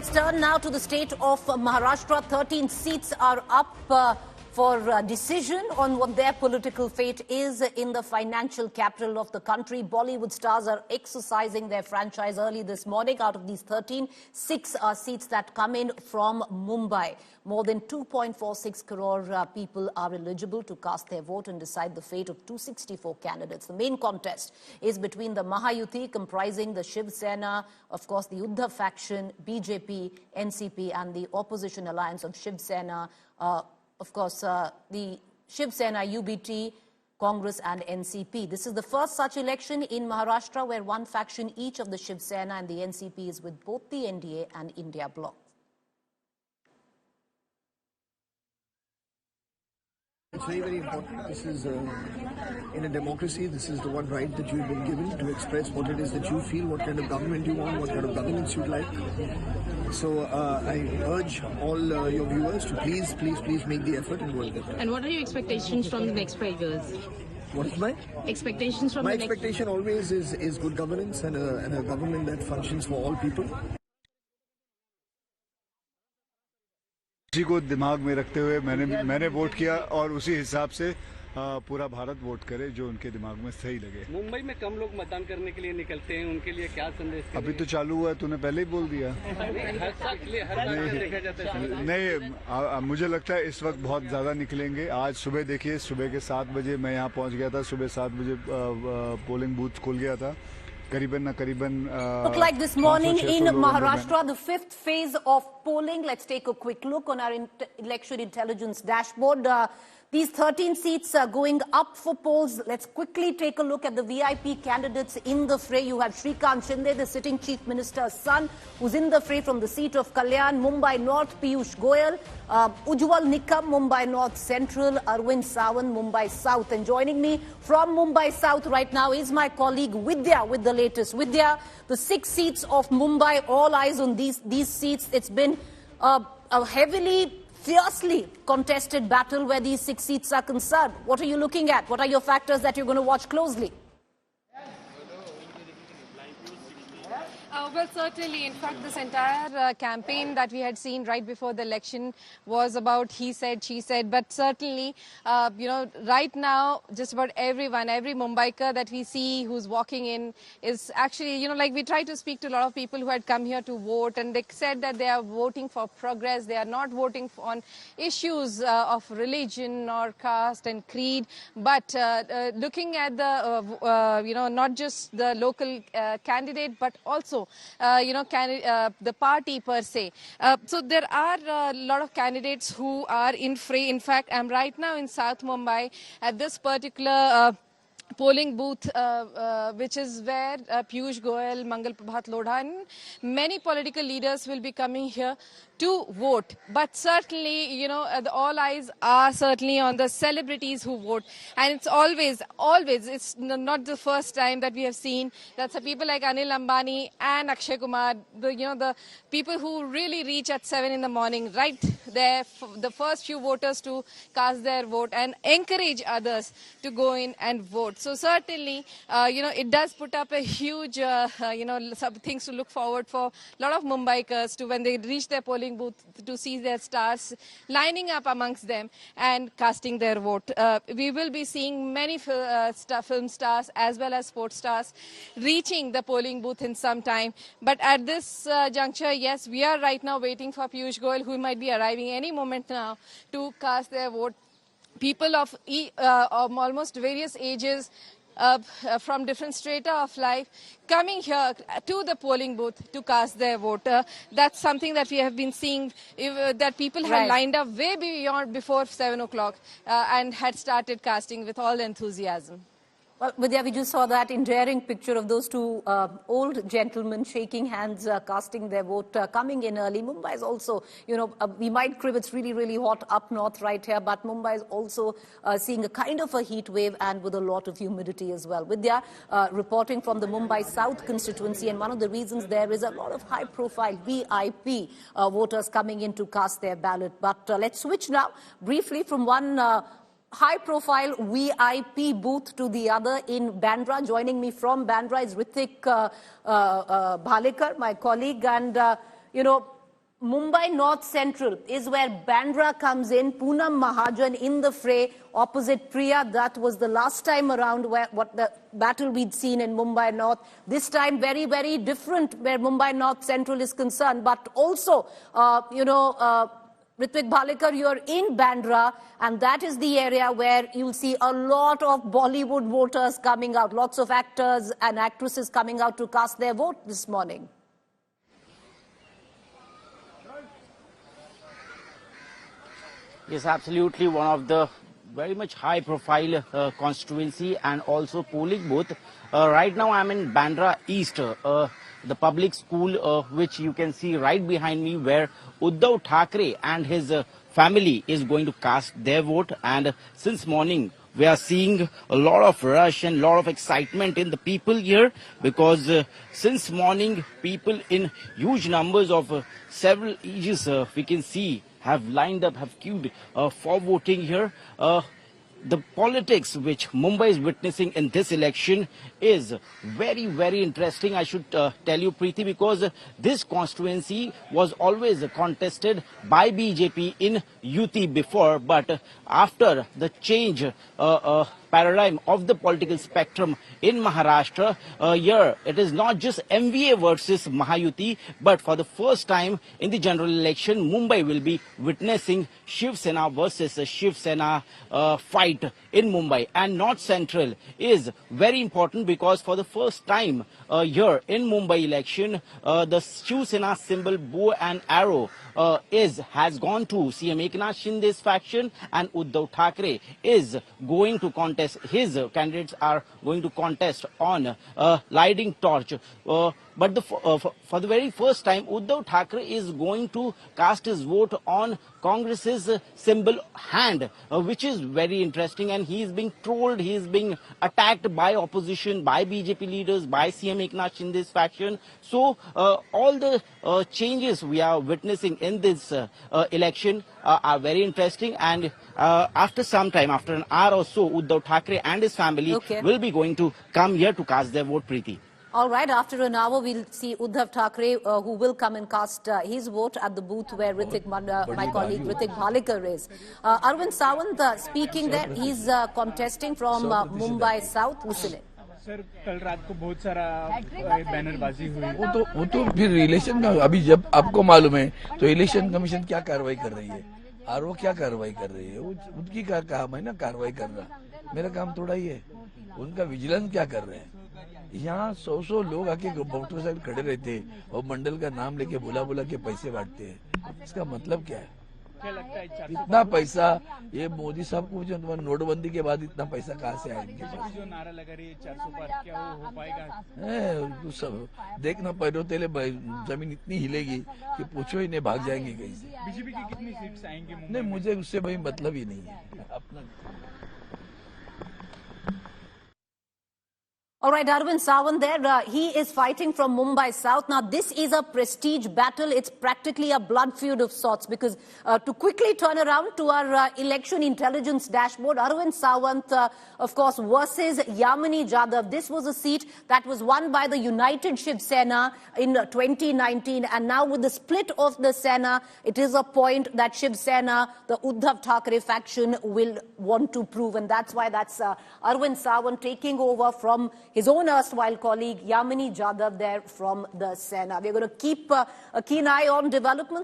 let's turn now to the state of Maharashtra. 13 seats are up for decision on what their political fate is in the financial capital of the country. Bollywood stars are exercising their franchise early this morning. Out of these 13, 6 are seats that come in from Mumbai. More than 2.46 crore people are eligible to cast their vote and decide the fate of 264 candidates. The main contest is between the Mahayuti, comprising the Shiv Sena, of course the Uddhav faction, BJP, NCP, and the opposition alliance of Shiv Sena, of course, the Shiv Sena, UBT, Congress and NCP. This is the first such election in Maharashtra where one faction each of the Shiv Sena and the NCP is with both the NDA and India Bloc. It's very, very important. This is, in a democracy, this is the one right that you've been given to express what it is that you feel, what kind of government you want, what kind of governance you'd like. So I urge all your viewers to please make the effort and vote. And what are your expectations from the next 5 years? What is my expectations from my the next? My expectation always is good governance and a government that functions for all people. उसी को दिमाग में रखते हुए मैंने vote किया और उसी हिसाब से पूरा भारत वोट करे जो उनके दिमाग में सही लगे। मुंबई में कम लोग मतदान करने के लिए निकलते हैं, उनके लिए क्या संदेश? अभी तो चालू हुआ है, तूने पहले ही बोल दिया। नहीं, मुझे लगता है इस वक्त बहुत ज्यादा निकलेंगे। आज सुबह देखिए, सुबह के 7 बजे मैं यहाँ पहुँच गया था, सुबह 7 बजे पोलिंग बूथ खुल गया था। Look like this morning in Maharashtra, the 5th phase of polling. Let's take a quick look on our election intelligence dashboard. These 13 seats are going up for polls. Let's quickly take a look at the VIP candidates in the fray. You have Shrikant Shinde, the sitting chief minister's son, who's in the fray from the seat of Kalyan. Mumbai North, Piyush Goyal. Ujjwal Nikam, Mumbai North Central. Arvind Sawant, Mumbai South. And joining me from Mumbai South right now is my colleague Vidya with the latest. Vidya, the 6 seats of Mumbai, all eyes on these seats. It's been a fiercely contested battle where these 6 seats are concerned. What are you looking at? What are your factors that you're going to watch closely? Well, certainly. In fact, this entire campaign that we had seen right before the election was about he said, she said. But certainly, right now, just about everyone, every Mumbaiker that we see who's walking in is actually, like we tried to speak to a lot of people who had come here to vote, and they said that they are voting for progress. They are not voting on issues of religion or caste and creed, but looking at the, not just the local candidate, but also the party per se. So there are a lot of candidates who are in fray. In fact, I'm right now in South Mumbai at this particular polling booth, which is where Piyush Goyal, Mangal Prabhat Lodha, and many political leaders will be coming here to vote. But certainly, all eyes are certainly on the celebrities who vote. And it's always, it's not the first time that we have seen that some people like Anil Ambani and Akshay Kumar, the people who really reach at 7 in the morning, right there, the first few voters to cast their vote and encourage others to go in and vote. So certainly, it does put up a huge, some things to look forward for a lot of Mumbaikers to when they reach their polling booth to see their stars lining up amongst them and casting their vote. We will be seeing many film stars as well as sports stars reaching the polling booth in some time. But at this juncture, yes, we are right now waiting for Piyush Goyal, who might be arriving any moment now to cast their vote. People of almost various ages, from different strata of life, coming here to the polling booth to cast their vote. That's something that we have been seeing, that people had lined up way before 7 o'clock and had started casting with all enthusiasm. Well, Vidya, we just saw that endearing picture of those 2 old gentlemen shaking hands, casting their vote, coming in early. Mumbai is also, we might crib it's really, really hot up north right here, but Mumbai is also seeing a kind of a heat wave and with a lot of humidity as well. Vidya, reporting from the Mumbai South constituency, and one of the reasons there is a lot of high-profile VIP voters coming in to cast their ballot. But let's switch now briefly from one high-profile VIP booth to the other in Bandra. Joining me from Bandra is Ritik Bhalekar, my colleague. And, Mumbai North Central is where Bandra comes in. Poonam Mahajan in the fray opposite Priya. That was the last time around what the battle we'd seen in Mumbai North. This time very, very different where Mumbai North Central is concerned. But also, Ritwik Bhalekar, you're in Bandra, and that is the area where you'll see a lot of Bollywood voters coming out. Lots of actors and actresses coming out to cast their vote this morning. Yes, absolutely. One of the very much high-profile constituency and also polling booth. Right now, I'm in Bandra East, the public school, which you can see right behind me, where Uddhav Thackeray and his family is going to cast their vote. And since morning, we are seeing a lot of rush and a lot of excitement in the people here, because since morning, people in huge numbers of several ages, we can see, have lined up, have queued for voting here. The politics which Mumbai is witnessing in this election is very, very interesting. I should tell you, Preeti, because this constituency was always contested by BJP in UT before, but after the change paradigm of the political spectrum in Maharashtra, here it is not just MVA versus Mahayuti, but for the first time in the general election, Mumbai will be witnessing Shiv Sena versus Shiv Sena fight in Mumbai. And North Central is very important because for the first time here in Mumbai election, the Shiv Sena symbol bow and arrow has gone to CM Eknath Shinde's faction, and Uddhav Thackeray is going to contest. His candidates are going to contest on lighting torch. But for the very first time, Uddhav Thackeray is going to cast his vote on Congress's symbol hand, which is very interesting. And he is being trolled, he is being attacked by opposition, by BJP leaders, by CM Eknath Shinde's faction. So all the changes we are witnessing in this election are very interesting. And after some time, after an hour or so, Uddhav Thackeray and his family will be going to come here to cast their vote, Preeti. All right, after an hour, we'll see Uddhav Thackeray, who will come and cast his vote at the booth where my colleague Ritwik Bhalekar is. Arvind Sawant speaking there, he's contesting from Mumbai South. Listen in. Sir कल रात को बहुत सारा बैनरबाजी हुई वो तो फिर election का अभी जब आपको मालूम है तो इलेक्शन कमीशन क्या कार्रवाई कर रही है आर वो क्या कार्रवाई कर रही है उनकी क्या काम है ना कार्रवाई करना मेरा काम थोड़ा ही है उनका विजिलेंस क्या कर रहे हैं यहाँ 100 लोग आके वोटर साइड खड़े रहते हैं और मंडल का नाम लेके बुला के पैसे बांटते हैं इसका मतलब क्या है क्या लगता है इतना पैसा ये मोदी साहब को जो नोटबंदी के बाद इतना पैसा कहाँ से आया इनके पास जो नारा लगा रही है 400 पार क्या वो हो पाएगा सब देखना पैरों जमीन इतनी हिलेगी कि पूछो ही नहीं भाग जाएंगे कहीं से बीजेपी की कितनी सीट्स आएंगी नहीं मुझे उससे भाई मतलब ही नहीं है अपना All right, Arvind Sawant there, he is fighting from Mumbai South. Now, this is a prestige battle. It's practically a blood feud of sorts because to quickly turn around to our election intelligence dashboard, Arvind Sawant, of course, versus Yamini Jadhav. This was a seat that was won by the United Shiv Sena in 2019. And now with the split of the Sena, it is a point that Shiv Sena, the Uddhav Thackeray faction, will want to prove. And that's why that's Arvind Sawant taking over from his own erstwhile colleague Yamini Jadhav there from the Sena. We're going to keep a keen eye on developments.